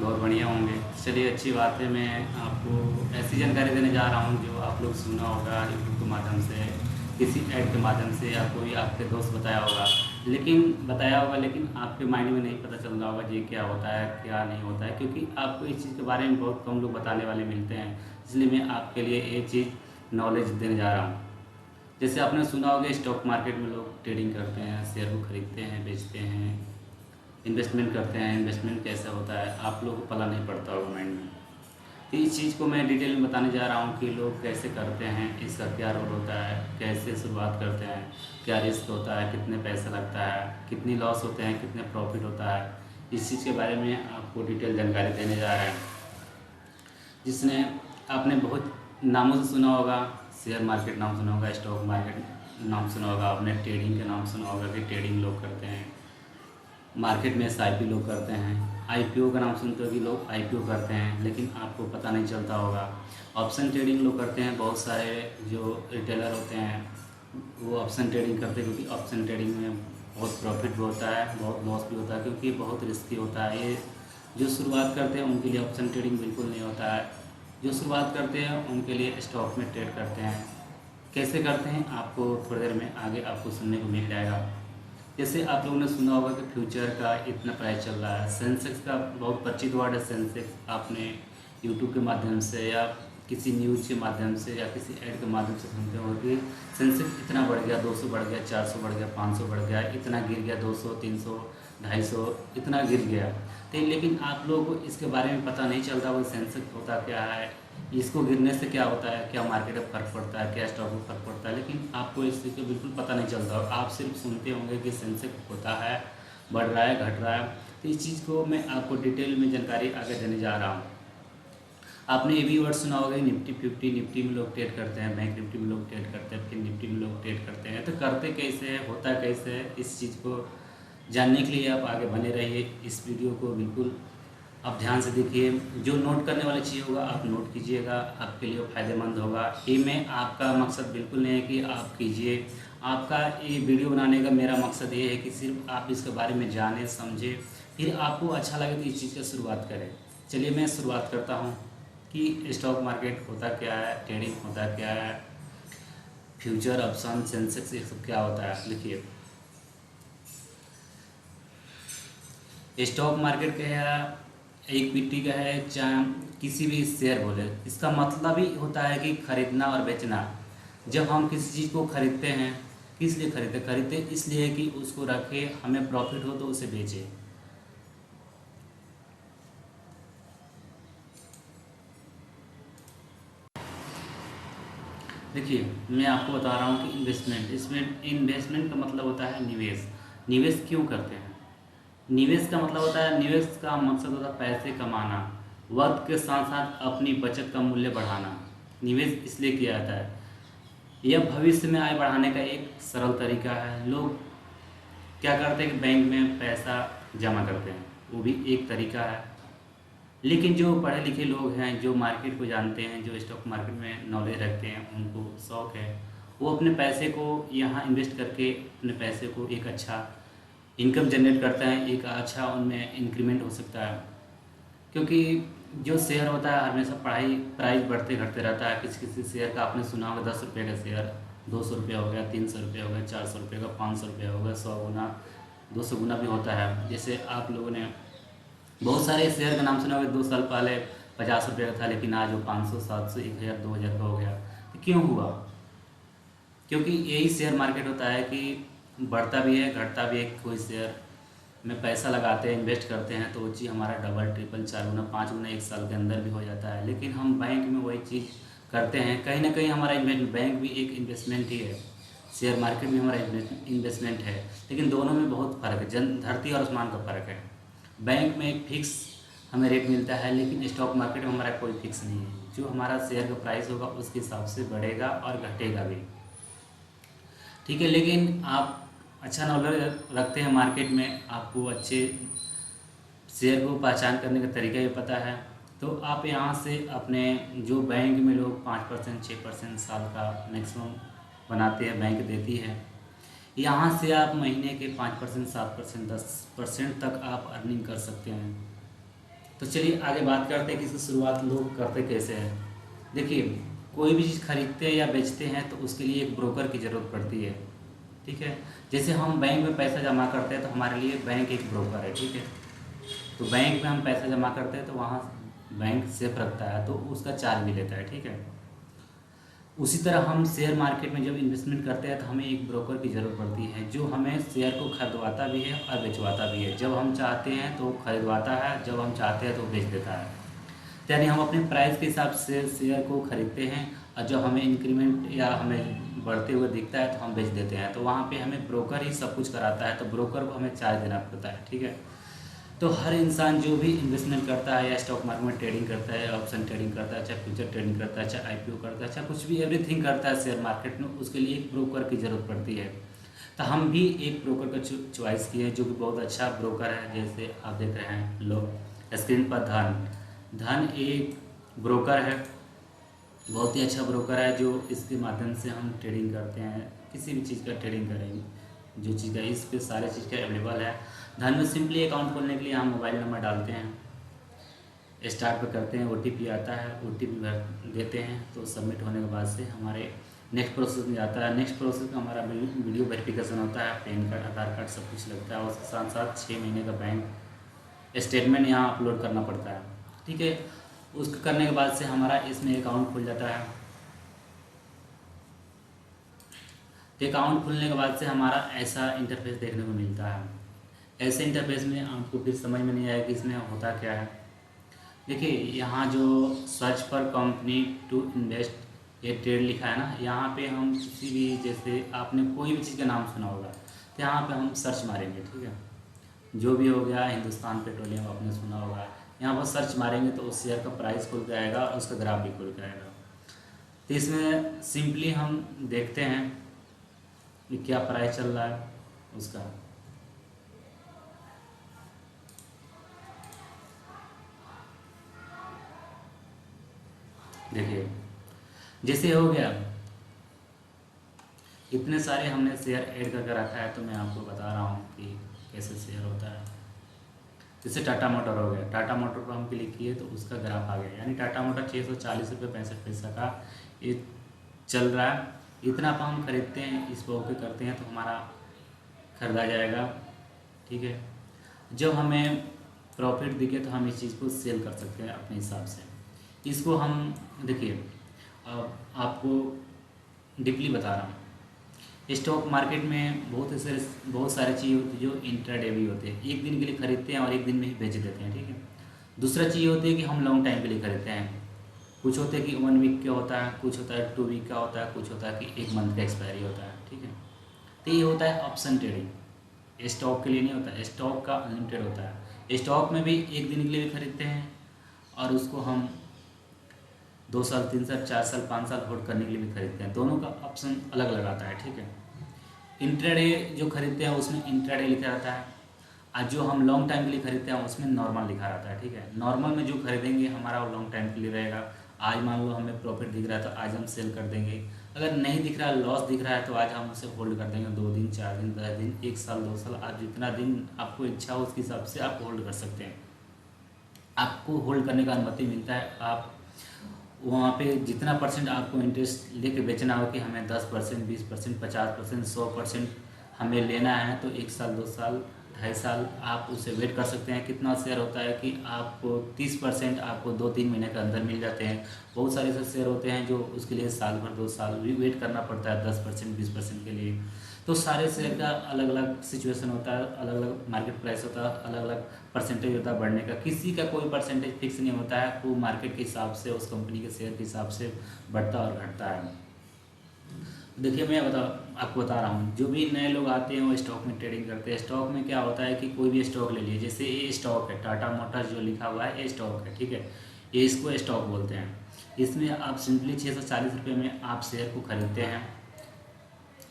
बहुत बढ़िया होंगे। चलिए अच्छी बात है। मैं आपको ऐसी जानकारी देने जा रहा हूँ जो आप लोग सुना होगा यूट्यूब के माध्यम से, किसी ऐड के माध्यम से, या कोई आपके दोस्त बताया होगा लेकिन आपके माइंड में नहीं पता चल रहा होगा ये क्या होता है क्या नहीं होता है, क्योंकि आपको इस चीज़ के बारे में बहुत कम लोग बताने वाले मिलते हैं। इसलिए मैं आपके लिए ये चीज़ नॉलेज देने जा रहा हूँ। जैसे आपने सुना होगा स्टॉक मार्केट में लोग ट्रेडिंग करते हैं, शेयर को खरीदते हैं, बेचते हैं, इन्वेस्टमेंट करते हैं। इन्वेस्टमेंट कैसा होता है आप लोगों को पता नहीं पड़ता होगा माइंड में। तो इस चीज़ को मैं डिटेल में बताने जा रहा हूँ कि लोग कैसे करते हैं, इसका क्या रोल होता है, कैसे शुरुआत करते हैं, क्या रिस्क होता है, कितने पैसा लगता है, कितनी लॉस होते हैं, कितने प्रॉफिट होता है। इस चीज़ के बारे में आपको डिटेल जानकारी देने जा रहे हैं। जिसने आपने बहुत नामों से सुना होगा, शेयर मार्केट नाम सुना होगा, स्टॉक मार्केट नाम सुना होगा, आपने ट्रेडिंग का नाम सुना होगा कि ट्रेडिंग लोग करते हैं, मार्केट में एसआईपी लोग करते हैं, आईपीओ का नाम सुनते हो कि लोग आईपीओ करते हैं, लेकिन आपको पता नहीं चलता होगा। ऑप्शन ट्रेडिंग लोग करते हैं, बहुत सारे जो रिटेलर होते हैं वो ऑप्शन ट्रेडिंग करते हैं, क्योंकि ऑप्शन ट्रेडिंग में बहुत प्रॉफिट भी होता है, बहुत लॉस भी होता है, क्योंकि बहुत रिस्की होता है। ये जो शुरुआत करते हैं उनके लिए ऑप्शन ट्रेडिंग बिल्कुल नहीं होता है। जो शुरुआत करते हैं उनके लिए स्टॉक में ट्रेड करते हैं। कैसे करते हैं आपको थोड़ी देर में आगे आपको सुनने को मिल जाएगा। जैसे आप लोगों ने सुना होगा कि फ्यूचर का इतना प्राइस चल रहा है, सेंसेक्स का बहुत परिचित वर्ड है सेंसेक्स। आपने यूट्यूब के माध्यम से या किसी न्यूज़ के माध्यम से या किसी ऐड के माध्यम से सुनते हो कि सेंसेक्स इतना बढ़ गया, 200 बढ़ गया, 400 बढ़ गया, 500 बढ़ गया, इतना गिर गया, 200, 300, 250 इतना गिर गया। तो लेकिन आप लोगों को इसके बारे में पता नहीं चलता वो सेंसेक्स होता क्या है, इसको गिरने से क्या होता है, क्या मार्केट में फ़र्क पड़ता है, क्या स्टॉक में फ़र्क पड़ता है, लेकिन आपको इस चीज़ का बिल्कुल पता नहीं चलता। आप सिर्फ सुनते होंगे कि सेंसेक्स होता है, बढ़ रहा है, घट रहा है। तो इस चीज़ को मैं आपको डिटेल में जानकारी आगे देने जा रहा हूँ। आपने ये भी वर्ड सुना होगा निफ्टी 50, निफ्टी में लोग ट्रेड करते हैं, बैंक निफ्टी में लोग ट्रेड करते हैं, फिर निफ्टी में लोग ट्रेड करते हैं। तो करते कैसे है, होता कैसे है, इस चीज़ को जानने के लिए आप आगे बने रहिए। इस वीडियो को बिल्कुल आप ध्यान से देखिए। जो नोट करने वाली चीज़ होगा आप नोट कीजिएगा, आपके लिए फ़ायदेमंद होगा। ये में आपका मकसद बिल्कुल नहीं है कि आप कीजिए। आपका ये वीडियो बनाने का मेरा मकसद ये है कि सिर्फ आप इसके बारे में जानें, समझें, फिर आपको अच्छा लगे तो इस चीज़ की शुरुआत करें। चलिए मैं शुरुआत करता हूँ कि स्टॉक मार्केट होता क्या है, ट्रेडिंग होता क्या है, फ्यूचर, ऑप्शन, सेंसेक्स, ये सब क्या होता है। लिखिए, स्टॉक मार्केट का है, इक्विटी का है, चाहे किसी भी शेयर बोले, इसका मतलब ही होता है कि खरीदना और बेचना। जब हम किसी चीज़ को खरीदते हैं, किस लिए खरीदते इसलिए कि उसको रखे, हमें प्रॉफिट हो तो उसे बेचें। देखिए, मैं आपको बता रहा हूँ कि इन्वेस्टमेंट का मतलब होता है निवेश। निवेश क्यों करते हैं? निवेश का मतलब होता है, निवेश का मकसद होता है पैसे कमाना, वक्त के साथ साथ अपनी बचत का मूल्य बढ़ाना। निवेश इसलिए किया जाता है, यह भविष्य में आय बढ़ाने का एक सरल तरीका है। लोग क्या करते हैं कि बैंक में पैसा जमा करते हैं, वो भी एक तरीका है। लेकिन जो पढ़े लिखे लोग हैं, जो मार्केट को जानते हैं, जो स्टॉक मार्केट में नॉलेज रखते हैं, उनको शौक़ है, वो अपने पैसे को यहाँ इन्वेस्ट करके अपने पैसे को एक अच्छा इनकम जनरेट करता है, एक अच्छा उनमें इंक्रीमेंट हो सकता है। क्योंकि जो शेयर होता है हमेशा प्राइस बढ़ते घटते रहता है। किसी किसी शेयर का आपने सुना होगा 10 रुपये का शेयर 200 रुपया हो गया, 300 रुपया हो गया, 400 रुपये का, 500 रुपया हो गया, 100 गुना, 200 गुना भी होता है। जैसे आप लोगों ने बहुत सारे शेयर का नाम सुना होगा, 2 साल पहले 50 रुपये का था, लेकिन आज वो 500, 700, 1000, 2000 का हो गया। तो क्यों हुआ? क्योंकि यही शेयर मार्केट होता है कि बढ़ता भी है, घटता भी है। कोई शेयर में पैसा लगाते हैं, इन्वेस्ट करते हैं, तो वो चीज़ हमारा डबल, ट्रिपल, 4 गुना, 5 गुना एक साल के अंदर भी हो जाता है। लेकिन हम बैंक में वही चीज़ करते हैं, कहीं ना कहीं हमारा इन्वेस्टमेंट, बैंक भी एक इन्वेस्टमेंट ही है, शेयर मार्केट भी हमारा इन्वेस्टमेंट है। लेकिन दोनों में बहुत फ़र्क है, धरती और आसमान का फ़र्क है। बैंक में एक फिक्स हमें रेट मिलता है, लेकिन स्टॉक मार्केट में हमारा कोई फिक्स नहीं है। जो हमारा शेयर का प्राइस होगा उसके हिसाब से बढ़ेगा और घटेगा भी, ठीक है। लेकिन आप अच्छा नॉलेज रखते हैं मार्केट में, आपको अच्छे शेयर को पहचान करने का तरीका भी पता है, तो आप यहाँ से अपने, जो बैंक में लोग 5%, 6% साल का मैक्सिमम बनाते हैं, बैंक देती है, यहाँ से आप महीने के 5%, 7%, 10% तक आप अर्निंग कर सकते हैं। तो चलिए आगे बात करते हैं कि इसकी शुरुआत लोग करते कैसे हैं। देखिए, कोई भी चीज़ खरीदते हैं या बेचते हैं तो उसके लिए एक ब्रोकर की ज़रूरत पड़ती है। ठीक है, जैसे हम बैंक में पैसा जमा करते हैं तो हमारे लिए बैंक एक ब्रोकर है। ठीक है, तो बैंक में हम पैसा जमा करते हैं तो वहाँ बैंक सेफ रखता है तो उसका चार्ज भी लेता है। ठीक है, उसी तरह हम शेयर मार्केट में जब इन्वेस्टमेंट करते हैं तो हमें एक ब्रोकर की ज़रूरत पड़ती है जो हमें शेयर को खरीदवाता भी है और बेचवाता भी है। जब हम चाहते हैं तो खरीदवाता है, जब हम चाहते हैं तो बेच देता है। तो यानी हम अपने प्राइस के हिसाब से शेयर को खरीदते हैं और जब हमें इंक्रीमेंट या हमें बढ़ते हुए दिखता है तो हम बेच देते हैं। तो वहाँ पे हमें ब्रोकर ही सब कुछ कराता है, तो ब्रोकर को हमें चार्ज देना पड़ता है। ठीक है, तो हर इंसान जो भी इन्वेस्टमेंट करता है या स्टॉक मार्केट में ट्रेडिंग करता है, ऑप्शन ट्रेडिंग करता है, चाहे फ्यूचर ट्रेडिंग करता है, चाहे आईपीओ करता है, चाहे कुछ भी एवरीथिंग करता है शेयर मार्केट में, उसके लिए एक ब्रोकर की ज़रूरत पड़ती है। तो हम भी एक ब्रोकर का चॉइस किए जो कि बहुत अच्छा ब्रोकर है। जैसे आप देख रहे हैं लोग स्क्रीन पर धन धन एक ब्रोकर है, बहुत ही अच्छा ब्रोकर है जो इसके माध्यम से हम ट्रेडिंग करते हैं। किसी भी चीज़ का ट्रेडिंग करेंगे, जो चीज़ का इस पे सारे चीज़ का अवेलेबल है। धन में सिंपली अकाउंट खोलने के लिए हम मोबाइल नंबर डालते हैं, स्टार्ट पर करते हैं, ओटीपी आता है, ओटीपी भर देते हैं तो सबमिट होने के बाद से हमारे नेक्स्ट प्रोसेस में जाता है। नेक्स्ट प्रोसेस में हमारा वीडियो वेरिफिकेशन होता है, पैन कार्ड, आधार कार्ड सब कुछ लगता है और उसके साथ साथ 6 महीने का बैंक स्टेटमेंट यहाँ अपलोड करना पड़ता है। ठीक है, उसको करने के बाद से हमारा इसमें अकाउंट खुल जाता है। तो अकाउंट खुलने के बाद से हमारा ऐसा इंटरफेस देखने को मिलता है। ऐसे इंटरफेस में आपको फिर समझ में नहीं आएगा कि इसमें होता क्या है। देखिए, यहाँ जो सर्च पर कंपनी टू इन्वेस्ट ये ट्रेड लिखा है ना, यहाँ पे हम किसी भी, जैसे आपने कोई भी चीज़ का नाम सुना होगा तो यहाँ पे हम सर्च मारेंगे। ठीक है, जो भी हो गया, हिंदुस्तान पेट्रोलियम आपने सुना होगा, यहाँ पर सर्च मारेंगे तो उस शेयर का प्राइस खुल के आएगा और उसका ग्राफ भी खुल के आएगा। तो इसमें सिंपली हम देखते हैं कि क्या प्राइस चल रहा है उसका। देखिए, जैसे हो गया, इतने सारे हमने शेयर ऐड करके रखा है तो मैं आपको बता रहा हूँ कि कैसे शेयर होता है। जैसे टाटा मोटर हो गया, टाटा मोटर पर हम क्लिक किए तो उसका ग्राफ आ गया, यानी टाटा मोटर 640 रुपये 65 पैसा का ये चल रहा है। इतना पर हम खरीदते हैं, इस पर ओके करते हैं तो हमारा खरीदा जाएगा। ठीक है, जब हमें प्रॉफिट दिखे तो हम इस चीज़ को सेल कर सकते हैं अपने हिसाब से। इसको हम, देखिए अब आपको डीपली बता रहा हूँ, स्टॉक मार्केट में बहुत सारी चीज़ होती है जो इंट्राडे भी होते हैं, एक दिन के लिए खरीदते हैं और एक दिन में ही बेच देते हैं। ठीक है, दूसरा चीज़ होती है कि हम लॉन्ग टाइम के लिए खरीदते हैं। कुछ होते हैं कि 1 वीक का होता है, कुछ होता है 2 वीक का होता है, कुछ होता है कि 1 मंथ का एक्सपायरी होता है। ठीक है, तो ये होता है ऑप्शन ट्रेडिंग। स्टॉक के लिए नहीं होता, स्टॉक का अनलिमिटेड होता है। स्टॉक में भी एक दिन के लिए भी खरीदते हैं और उसको हम 2 साल, 3 साल, 4 साल, 5 साल होल्ड करने के लिए भी खरीदते हैं। दोनों का ऑप्शन अलग अलग आता है। ठीक है, इंट्राडे जो खरीदते हैं उसमें इंट्राडे लिखा रहता है और जो हम लॉन्ग टाइम के लिए खरीदते हैं उसमें नॉर्मल लिखा रहता है। ठीक है, नॉर्मल में जो खरीदेंगे हमारा वो लॉन्ग टाइम के लिए रहेगा। आज मान लो हमें प्रॉफिट दिख रहा है तो आज हम सेल कर देंगे, अगर नहीं दिख रहा है, लॉस दिख रहा है, तो आज हम उसे होल्ड कर देंगे 2 दिन, 4 दिन, 10 दिन, 1 साल, 2 साल, आप जितना दिन आपको इच्छा हो उसके हिसाब से आप होल्ड कर सकते हैं। आपको होल्ड करने का अनुमति मिलता है। आप वहाँ पे जितना परसेंट आपको इंटरेस्ट लेके बेचना हो कि हमें 10%, 20%, 50%, 100% हमें लेना है, तो 1 साल, 2 साल, 2.5 साल आप उसे वेट कर सकते हैं। कितना शेयर होता है कि आपको 30% आपको 2-3 महीने के अंदर मिल जाते हैं। बहुत सारे ऐसे शेयर होते हैं जो उसके लिए साल भर, 2 साल भी वेट करना पड़ता है 10%, 20% के लिए। तो सारे शेयर का अलग अलग सिचुएशन होता है, अलग अलग मार्केट प्राइस होता है, अलग अलग परसेंटेज होता है बढ़ने का। किसी का कोई परसेंटेज फिक्स नहीं होता है, वो मार्केट के हिसाब से, उस कंपनी के शेयर के हिसाब से बढ़ता और घटता है। देखिए, मैं आपको बता रहा हूँ, जो भी नए लोग आते हैं वो स्टॉक में ट्रेडिंग करते हैं। स्टॉक में क्या होता है कि कोई भी स्टॉक ले लीजिए, जैसे ये स्टॉक है, टाटा मोटर्स जो लिखा हुआ है ये स्टॉक है। ठीक है, ये इसको स्टॉक बोलते हैं। इसमें आप सिंपली 640 रुपये में आप शेयर को खरीदते हैं,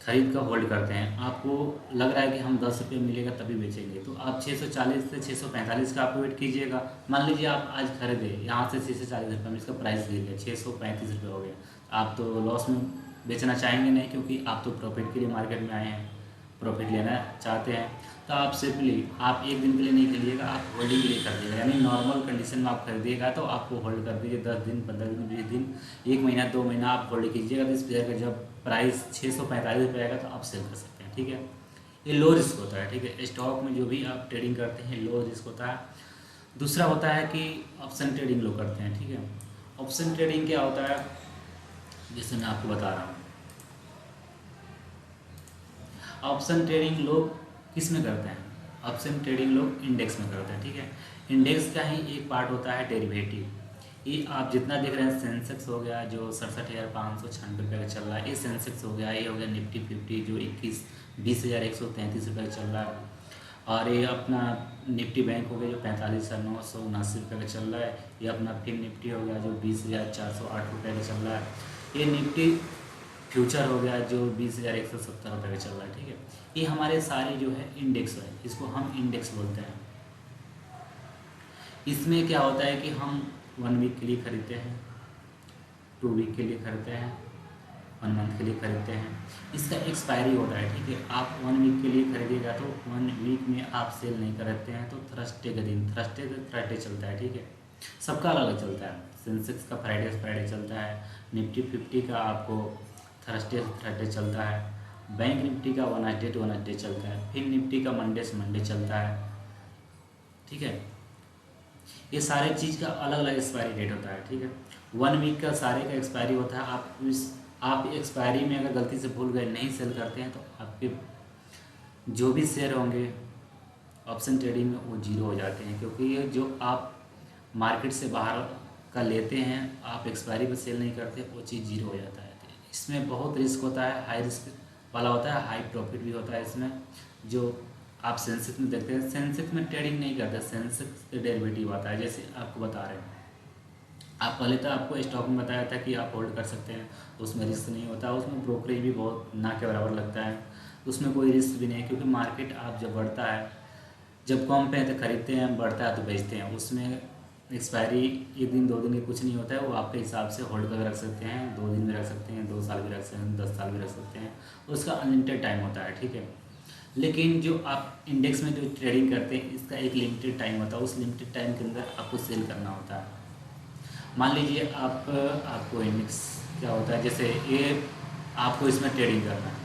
खरीद कर होल्ड करते हैं। आपको लग रहा है कि हम 10 रुपये मिलेगा तभी बेचेंगे, तो आप 640 से 645 का आप वेट कीजिएगा। मान लीजिए आप आज खरीदे, यहाँ से 640 रुपये में इसका प्राइस गिर गया, 635 रुपये हो गया, आप तो लॉस में बेचना चाहेंगे नहीं, क्योंकि आप तो प्रॉफिट के लिए मार्केट में आए हैं, प्रॉफिट लेना चाहते हैं। तो आप सिंपली आप एक दिन के लिए नहीं खेलिएगा, आप होल्डिंग के लिए खरीदिएगा, यानी नॉर्मल कंडीशन में आप खरीदिएगा तो आपको होल्ड कर दीजिए 10 दिन, 15 दिन, 20 दिन, 1 महीना, 2 महीना आप होल्ड कीजिएगा। तो इस शेयर का जब प्राइस 645 रुपये आएगा तो आप सेल कर सकते हैं, ठीक है। ये लो रिस्क होता है, ठीक है। स्टॉक में जो भी आप ट्रेडिंग करते हैं लो रिस्क होता है। दूसरा होता है कि ऑप्शन ट्रेडिंग लोग करते हैं, ठीक है। ऑप्शन ट्रेडिंग क्या होता है, जैसे मैं आपको बता रहा हूँ। ऑप्शन ट्रेडिंग लोग किस में करते हैं, ऑप्शन ट्रेडिंग लोग इंडेक्स में करते हैं, ठीक है। इंडेक्स का ही एक पार्ट होता है डेरिवेटिव। ये आप जितना देख रहे हैं सेंसेक्स हो गया जो 67,596 रुपये का चल रहा है, ये सेंसेक्स हो गया, ये हो गया निफ्टी 50 जो 20,133 रुपये का चल रहा है, और ये अपना निफ्टी बैंक हो गया जो 45,979 रुपये का चल रहा है, ये अपना फिर निफ्टी हो गया जो 20,408 रुपये का चल रहा है, ये निफ्टी फ्यूचर हो गया जो 20,170 रुपये का चल रहा है, ठीक है। ये हमारे सारे जो है इंडेक्स है, इसको हम इंडेक्स बोलते हैं। इसमें क्या होता है कि हम 1 वीक के लिए खरीदते हैं, 2 वीक के लिए खरीदते हैं, 1 मंथ के लिए खरीदते हैं। इसका एक्सपायरी होता है, ठीक है। आप 1 वीक के लिए खरीदिएगा तो 1 वीक में आप सेल नहीं करते हैं तो थर्सडे का दिन, थर्सडे चलता है, ठीक है। सबका अलग अलग चलता है। सेंसेक्स का फ्राइडे चलता है, निफ्टी 50 का आपको थर्सडे चलता है, बैंक निफ्टी का वेडनेसडे चलता है, फिर निफ्टी का मंडे से मंडे चलता है, ठीक है। ये सारे चीज़ का अलग अलग एक्सपायरी डेट होता है, ठीक है। 1 वीक का सारे का एक्सपायरी होता है। आप एक्सपायरी में अगर गलती से भूल गए नहीं सेल करते हैं तो आपके जो भी शेयर होंगे ऑप्शन ट्रेडिंग में वो जीरो हो जाते हैं, क्योंकि ये जो आप मार्केट से बाहर का लेते हैं आप एक्सपायरी पर सेल नहीं करते, वो चीज़ जीरो हो जाता है। इसमें बहुत रिस्क होता है, हाई रिस्क वाला होता है, हाई प्रॉफिट भी होता है इसमें। जो आप सेंसेक्स में देखते हैं, सेंसेक्स में ट्रेडिंग नहीं करते, सेंसेक्स के डेरिवेटिव आता है। जैसे आपको बता रहे हैं, आप पहले तो आपको स्टॉक में बताया था कि आप होल्ड कर सकते हैं, उसमें रिस्क नहीं होता, उसमें ब्रोकरेज भी बहुत ना के बराबर लगता है, उसमें कोई रिस्क भी नहीं है, क्योंकि मार्केट आप जब बढ़ता है, जब कम पे तो खरीदते हैं, बढ़ता है तो बेचते हैं, उसमें एक्सपायरी 1 दिन 2 दिन की कुछ नहीं होता है, वो आपके हिसाब से होल्ड करके रख सकते हैं, 2 दिन भी रख सकते हैं, 2 साल भी रख सकते हैं, 10 साल भी रख सकते हैं, उसका अनलिमिटेड टाइम होता है, ठीक है। लेकिन जो आप इंडेक्स में जो ट्रेडिंग करते हैं इसका एक लिमिटेड टाइम होता है, उस लिमिटेड टाइम के अंदर आपको सेल करना होता है। मान लीजिए आपको इंडेक्स क्या होता है, जैसे ये आपको इसमें ट्रेडिंग करना है,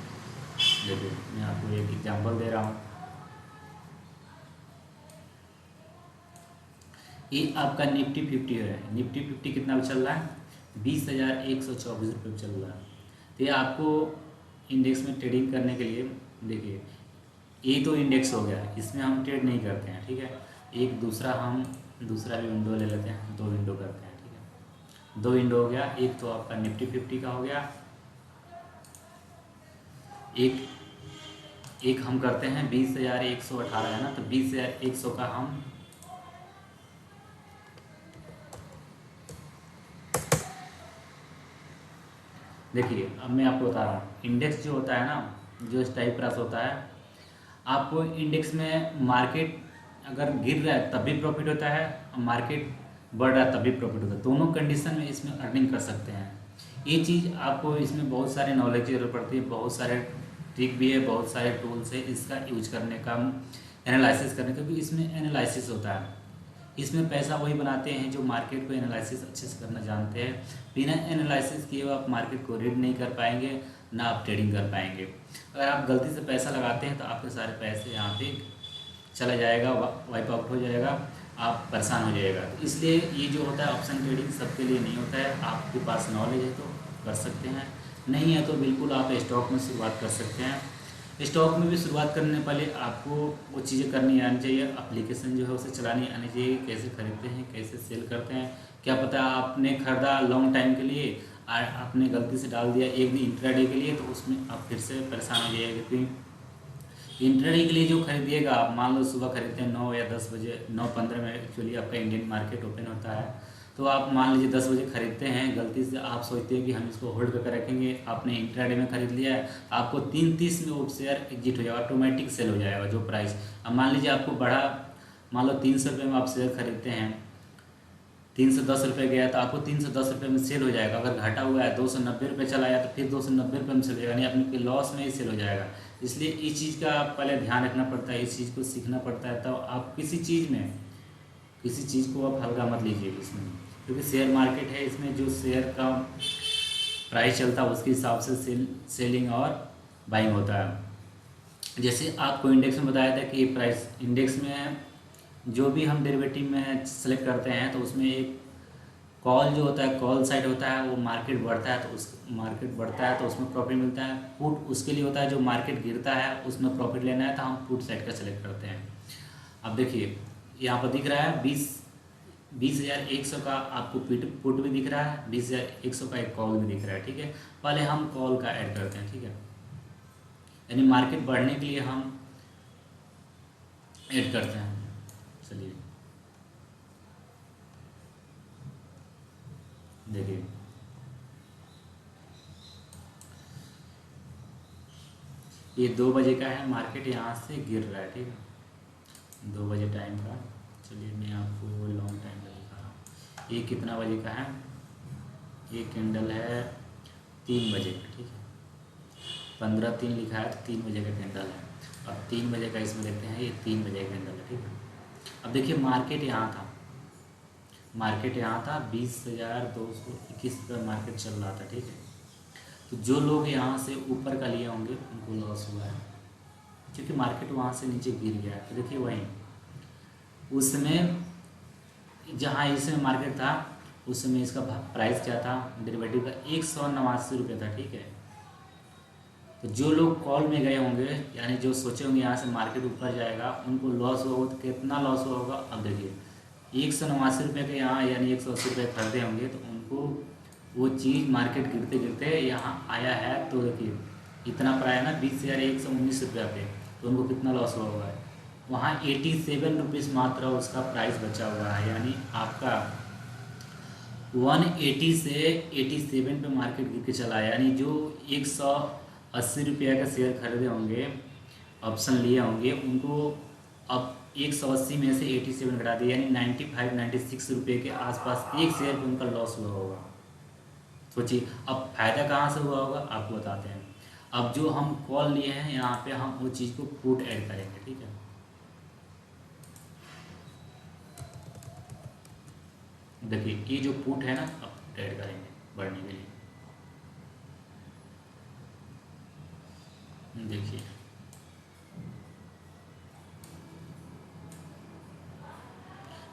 देखिए मैं आपको एक एग्जांपल दे रहा हूँ। ये आपका निफ्टी 50 है, निफ्टी 50 कितना चल रहा है, 20,124 रुपये चल रहा है। तो ये आपको इंडेक्स में ट्रेडिंग करने के लिए, देखिए ये तो इंडेक्स हो गया, इसमें हम ट्रेड नहीं करते हैं, ठीक है। एक दूसरा भी विंडो ले लेते हैं, 2 विंडो करते हैं, ठीक है। 2 विंडो हो गया, एक तो आपका निफ्टी 50 का हो गया, एक हम करते हैं 20,118 है ना, तो 20,100 का हम देखिए, अब मैं आपको बता रहा हूँ। इंडेक्स जो होता है ना, जो स्ट्राइक प्राइस होता है, आपको इंडेक्स में मार्केट अगर गिर रहा है तब भी प्रॉफिट होता है, मार्केट बढ़ रहा है तब भी प्रॉफिट होता है, दोनों कंडीशन में इसमें अर्निंग कर सकते हैं। ये चीज़ आपको इसमें बहुत सारे नॉलेज की जरूरत पड़ती है, बहुत सारे ट्रिक भी है, बहुत सारे टूल्स है इसका यूज करने का, एनालिसिस करने का, क्योंकि इसमें एनालिसिस होता है। इसमें पैसा वही बनाते हैं जो मार्केट को एनालिसिस अच्छे से करना जानते हैं। बिना एनालिसिस किए हुए आप मार्केट को रीड नहीं कर पाएंगे, ना आप ट्रेडिंग कर पाएंगे। अगर आप गलती से पैसा लगाते हैं तो आपके सारे पैसे यहाँ पे चला जाएगा, वाइप आउट हो जाएगा, आप परेशान हो जाएगा। तो इसलिए ये जो होता है ऑप्शन ट्रेडिंग सबके लिए नहीं होता है। आपके पास नॉलेज है तो कर सकते हैं, नहीं है तो बिल्कुल आप स्टॉक में शुरुआत कर सकते हैं। स्टॉक में भी शुरुआत करने पहले आपको वो चीज़ें करनी आनी चाहिए, एप्लीकेशन जो है उसे चलानी आनी चाहिए, कैसे खरीदते हैं, कैसे सेल करते हैं। क्या पता आपने खरीदा लॉन्ग टाइम के लिए और आपने गलती से डाल दिया एक दिन इंट्राडे के लिए, तो उसमें आप फिर से परेशान हो जाइएगा। क्योंकि इंट्राडे के लिए जो खरीदिएगा, आप मान लो सुबह खरीदते हैं 9 या 10 बजे, 9:15 में एक्चुअली आपका इंडियन मार्केट ओपन होता है, तो आप मान लीजिए 10 बजे खरीदते हैं, गलती से आप सोचते हैं कि हम इसको होल्ड करके रखेंगे, आपने इंट्राडे में खरीद लिया है, आपको 3:30 में वो शेयर एग्जिट हो जाएगा, ऑटोमेटिक सेल हो जाएगा जो प्राइस। अब मान लीजिए आपको बढ़ा, मान लो 300 रुपये में आप शेयर खरीदते हैं, 310 रुपये गया तो आपको 310 रुपये में सेल हो जाएगा। अगर घाटा हुआ है 290 रुपये चला आया तो फिर 290 रुपये में सेल हो जाएगा, यानी अपने लॉस में ही सेल हो जाएगा। इसलिए इस चीज़ का पहले ध्यान रखना पड़ता है, इस चीज़ को सीखना पड़ता है, तब आप किसी चीज़ में किसी चीज़ को आप हल्का मत लीजिए इसमें, क्योंकि शेयर मार्केट है, इसमें जो शेयर का प्राइस चलता है उसके हिसाब से सेलिंग और बाइंग होता है। जैसे आपको इंडेक्स में बताया था कि प्राइस इंडेक्स में जो भी हम डेरिवेटिव में सेलेक्ट करते हैं तो उसमें एक कॉल जो होता है, कॉल साइड होता है, वो मार्केट बढ़ता है तो उस मार्केट बढ़ता है तो उसमें प्रॉफिट मिलता है। पुट उसके लिए होता है जो मार्केट गिरता है उसमें प्रॉफिट लेना है तो हम पुट साइड का सेलेक्ट करते हैं। अब देखिए यहाँ पर दिख रहा है 20,100 का आपको पुट भी दिख रहा है, 20,100 का एक कॉल भी दिख रहा है। ठीक है, पहले हम कॉल का ऐड करते हैं। ठीक है, यानी मार्केट बढ़ने के लिए हम ऐड करते हैं। चलिए देखिए, ये 2 बजे का है, मार्केट यहाँ से गिर रहा है। ठीक है, 2 बजे टाइम का। चलिए मैं आपको लॉन्ग टाइम का दिखा रहा हूँ। ये कितना बजे का है, ये कैंडल है 3 बजे का। ठीक है, 15-3 लिखा है तो 3 बजे का कैंडल है। अब 3 बजे का इसमें देखते हैं, ये 3 बजे का कैंडल है। ठीक है, अब देखिए मार्केट यहाँ था, मार्केट यहाँ था 20,221 पर मार्केट चल रहा था। ठीक है, तो जो लोग यहाँ से ऊपर का लिए होंगे उनको लॉस हुआ है, क्योंकि मार्केट वहाँ से नीचे गिर गया है। तो देखिए वहीं उसमें जहाँ इसमें मार्केट था उस समय इसका प्राइस क्या था डेरिवेटिव का, 189 रुपये था। ठीक है, तो जो लोग कॉल में गए होंगे यानी जो सोचे होंगे यहाँ से मार्केट ऊपर जाएगा उनको लॉस हुआ होगा। तो कितना लॉस हुआ होगा, अब देखिए 189 रुपये के यहाँ यानी 180 रुपये खरीदे होंगे तो उनको वो चीज़ मार्केट गिरते गिरते यहाँ आया है। तो देखिए इतना पर आया ना 20,119 रुपये पे, तो उनको कितना लॉस हुआ होगा, वहाँ 87 रुपीज़ मात्र उसका प्राइस बचा हुआ है। यानी आपका 180 से 87 पे मार्केट गिर के चला है। यानी जो 180 रुपये का शेयर खरीदे होंगे, ऑप्शन लिए होंगे, उनको अब 180 में से 87 घटा दिया, यानी 95-96 रुपये के आसपास एक शेयर पे उनका लॉस हुआ होगा। सोचिए अब फ़ायदा कहाँ से हुआ होगा, आपको बताते हैं। अब जो हम कॉल लिए हैं यहाँ पे हम वो चीज़ को पुट ऐड करेंगे। ठीक है, देखिए ये जो पुट है ना, अब पुट ऐड करेंगे बढ़ने के लिए। देखिए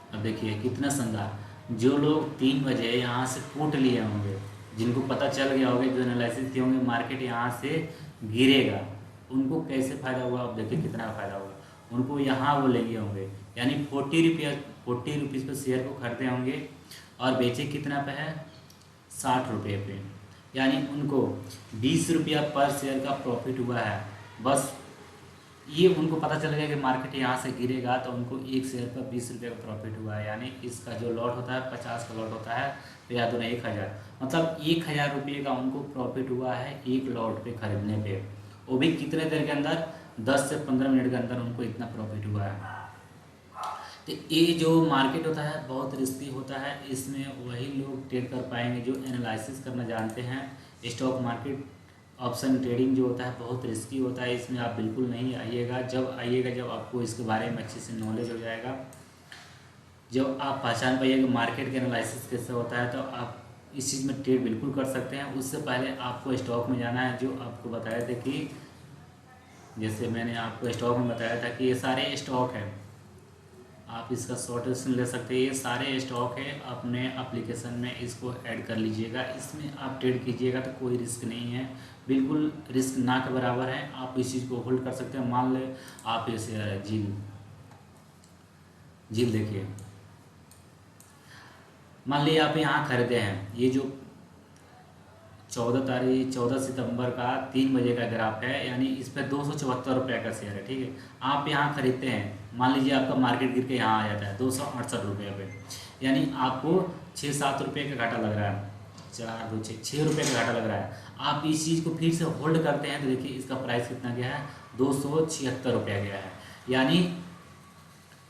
अब देखिए कितना शानदार, जो लोग 3 बजे यहाँ से पुट लिए होंगे, जिनको पता चल गया होगा, जो एनालिसिस किए होंगे मार्केट यहाँ से गिरेगा, उनको कैसे फ़ायदा हुआ। अब देखिए कितना फ़ायदा हुआ, उनको यहाँ वो ले गए होंगे, यानी 40 रुपीज़ पर शेयर को खरीदे होंगे और बेचे कितना पे है, 60 रुपये पे, यानी उनको 20 रुपया पर शेयर का प्रॉफिट हुआ है। बस ये उनको पता चल गया कि मार्केट यहाँ से गिरेगा तो उनको एक शेयर पर 20 रुपये का प्रॉफिट हुआ है। यानी इसका जो लॉट होता है 50 का लॉट होता है, तो या दोनों 1,000, मतलब 1,000 रुपये का उनको प्रॉफिट हुआ है एक लॉट पे खरीदने पे। वो भी कितने देर के अंदर, 10 से 15 मिनट के अंदर उनको इतना प्रॉफिट हुआ है। तो ये जो मार्केट होता है बहुत रिस्की होता है, इसमें वही लोग ट्रेड कर पाएंगे जो एनालिसिस करना जानते हैं। स्टॉक मार्केट ऑप्शन ट्रेडिंग जो होता है बहुत रिस्की होता है, इसमें आप बिल्कुल नहीं आइएगा। जब आइएगा जब आपको इसके बारे में अच्छे से नॉलेज हो जाएगा, जब आप पहचान पाइएगा मार्केट के एनालिसिस कैसे होता है, तो आप इस चीज़ में ट्रेड बिल्कुल कर सकते हैं। उससे पहले आपको स्टॉक में जाना है, जो आपको बताया था कि जैसे मैंने आपको स्टॉक में बताया था कि ये सारे स्टॉक हैं, आप इसका शॉर्ट लिस्ट ले सकते हैं। ये सारे स्टॉक है, अपने एप्लीकेशन में इसको ऐड कर लीजिएगा, इसमें आप ट्रेड कीजिएगा तो कोई रिस्क नहीं है, बिल्कुल रिस्क ना के बराबर है। आप इस चीज़ को होल्ड कर सकते हैं। मान ले आप इसे झील देखिए, मान लीजिए आप यहाँ खरीदे हैं, ये जो 14 सितंबर का 3 बजे का ग्राफ है, यानी इस पर 274 रुपये का शेयर है। ठीक है, आप यहाँ खरीदते हैं, मान लीजिए आपका मार्केट गिर के यहाँ आ जाता है 268 रुपये पे, यानी आपको 6-7 रुपये का घाटा लग रहा है, 4-2-6 रुपये का घाटा लग रहा है। आप इस चीज़ को फिर से होल्ड करते हैं तो देखिए इसका प्राइस कितना गया है, 276 रुपया गया है। यानी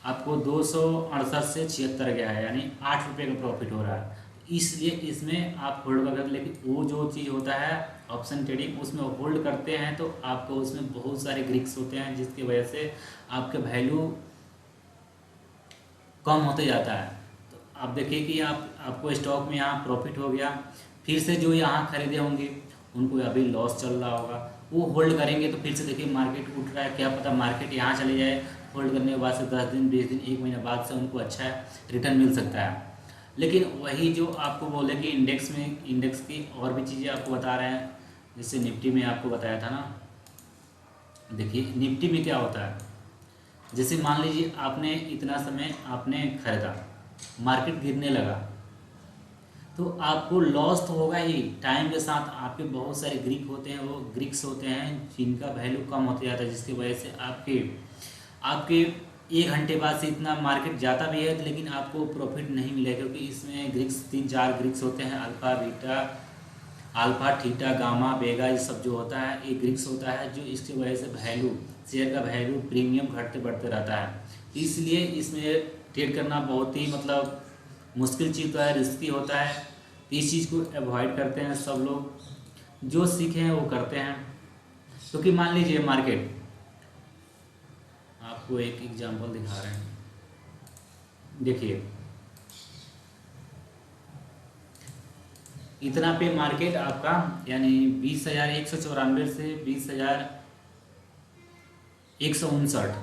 आपको 268 से 76 गया है, यानी 8 रुपये का प्रॉफिट हो रहा है। इसलिए इसमें आप होल्ड कर, लेकिन वो जो चीज़ होता है ऑप्शन ट्रेडिंग, उसमें होल्ड करते हैं तो आपको उसमें बहुत सारे ग्रिक्स होते हैं, जिसकी वजह से आपके वैल्यू कम होते जाता है। तो आप देखिए कि आपको स्टॉक में यहाँ प्रॉफिट हो गया, फिर से जो यहाँ खरीदे होंगे उनको अभी लॉस चल रहा होगा, वो होल्ड करेंगे तो फिर से देखिए मार्केट उठ रहा है, क्या पता मार्केट यहाँ चले जाए, होल्ड करने के बाद से 10 दिन 20 दिन 1 महीना बाद से उनको अच्छा रिटर्न मिल सकता है। लेकिन वही जो आपको बोले कि इंडेक्स की और भी चीज़ें आपको बता रहे हैं, जैसे निफ्टी में आपको बताया था ना। देखिए निफ्टी में क्या होता है, जैसे मान लीजिए आपने इतना समय आपने खरीदा, मार्केट गिरने लगा, तो आपको लॉस तो होगा ही। टाइम के साथ आपके बहुत सारे ग्रीक्स होते हैं जिनका वैल्यू कम होते जाता है, जिसकी वजह से आपके आपके 1 घंटे बाद से इतना मार्केट जाता भी है, लेकिन आपको प्रॉफिट नहीं मिलेगा, क्योंकि इसमें ग्रीक्स 3-4 ग्रीक्स होते हैं, alpha beta alpha theta gamma बेगा, ये सब जो होता है ये ग्रीक्स होता है, जो इसकी वजह से शेयर का वैल्यू प्रीमियम घटते बढ़ते रहता है। इसलिए इसमें ट्रेड करना बहुत ही मतलब मुश्किल चीज़ तो है, रिस्की होता है। इस चीज़ को अवॉइड करते हैं सब लोग, जो सीखे हैं वो करते हैं। क्योंकि मान लीजिए मार्केट, आपको एक एग्जांपल दिखा रहे हैं, देखिए इतना पे मार्केट आपका यानी 20,194 से 20,159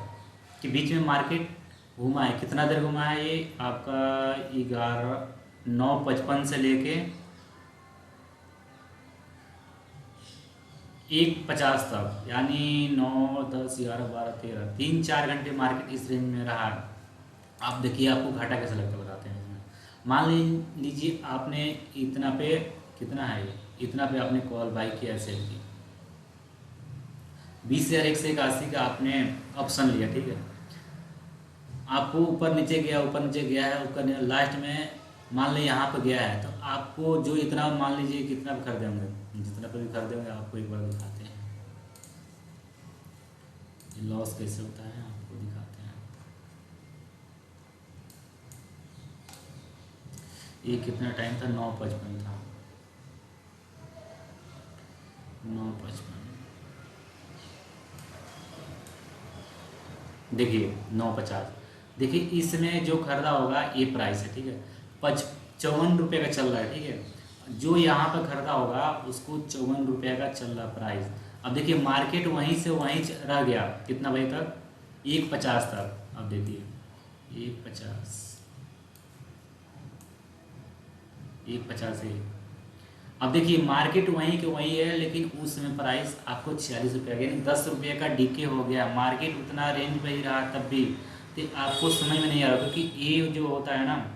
के बीच में मार्केट घुमा है। कितना देर घुमा है ये आपका 9:55 से लेके 1:50 तक, यानी 9, 10, 11, 12, 13, 3-4 घंटे मार्केट इस रेंज में रहा। आप देखिए आपको घाटा कैसा लगता है बताते हैं इसमें। मान लीजिए आपने इतना पे, कितना है ये, इतना पे आपने कॉल बाई किया सेल की, 20,181 का आपने ऑप्शन लिया, ठीक है। आपको ऊपर नीचे गया है, ऊपर लास्ट में मान ली यहाँ पर गया है, तो आपको जो इतना मान लीजिए कितना भी खरीदे होंगे, जितना पर भी खरीदे होंगे आपको एक बार दिखाते हैं लॉस कैसे होता है, आपको दिखाते हैं। ये कितना टाइम था, 9:55 था, 9:55। देखिए 9:50, देखिए इसमें जो खरीदा होगा ये प्राइस है, ठीक है, 55 रुपये का चल रहा है, ठीक है। जो यहाँ पर खरीदा होगा उसको 54 रुपये का चल रहा प्राइस। अब देखिए मार्केट वहीं से वहीं रह गया, कितना बजे तक, 1:50 तक। अब देखिए 1:50, 1:50 से अब देखिए मार्केट वहीं के वहीं है, लेकिन उस समय प्राइस आपको 46 रुपये, यानी 10 रुपये का डीके हो गया। मार्केट उतना रेंज पे ही रहा तब भी, तो आपको समझ में नहीं आ रहा, क्योंकि ये जो होता है ना,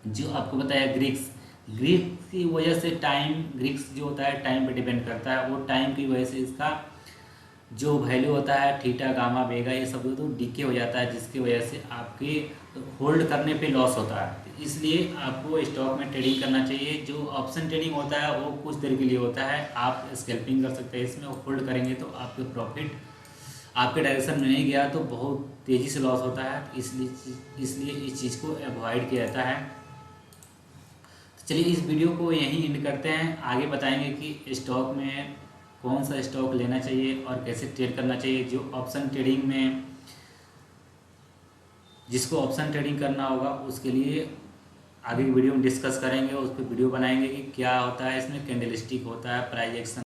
जो आपको बताया ग्रीक्स की वजह से ग्रीक्स जो होता है टाइम पे डिपेंड करता है, वो टाइम की वजह से इसका जो वैल्यू होता है थीटा गामा बेगा ये सब तो डीके हो जाता है, जिसकी वजह से आपके होल्ड करने पे लॉस होता है। तो इसलिए आपको स्टॉक में ट्रेडिंग करना चाहिए। जो ऑप्शन ट्रेडिंग होता है वो कुछ देर के लिए होता है, आप स्कैल्पिंग कर सकते हैं इसमें, होल्ड करेंगे तो आपके प्रॉफिट आपके डायरेक्शन में नहीं गया तो बहुत तेज़ी से लॉस होता है। इसलिए इस चीज़ को अवॉइड किया जाता है। तो चलिए इस वीडियो को यहीं एंड करते हैं, आगे बताएंगे कि स्टॉक में कौन सा स्टॉक लेना चाहिए और कैसे ट्रेड करना चाहिए। जो ऑप्शन ट्रेडिंग में जिसको ऑप्शन ट्रेडिंग करना होगा उसके लिए आगे वीडियो में डिस्कस करेंगे, उस पर वीडियो बनाएंगे कि क्या होता है इसमें, कैंडलस्टिक होता है, प्राइस एक्शन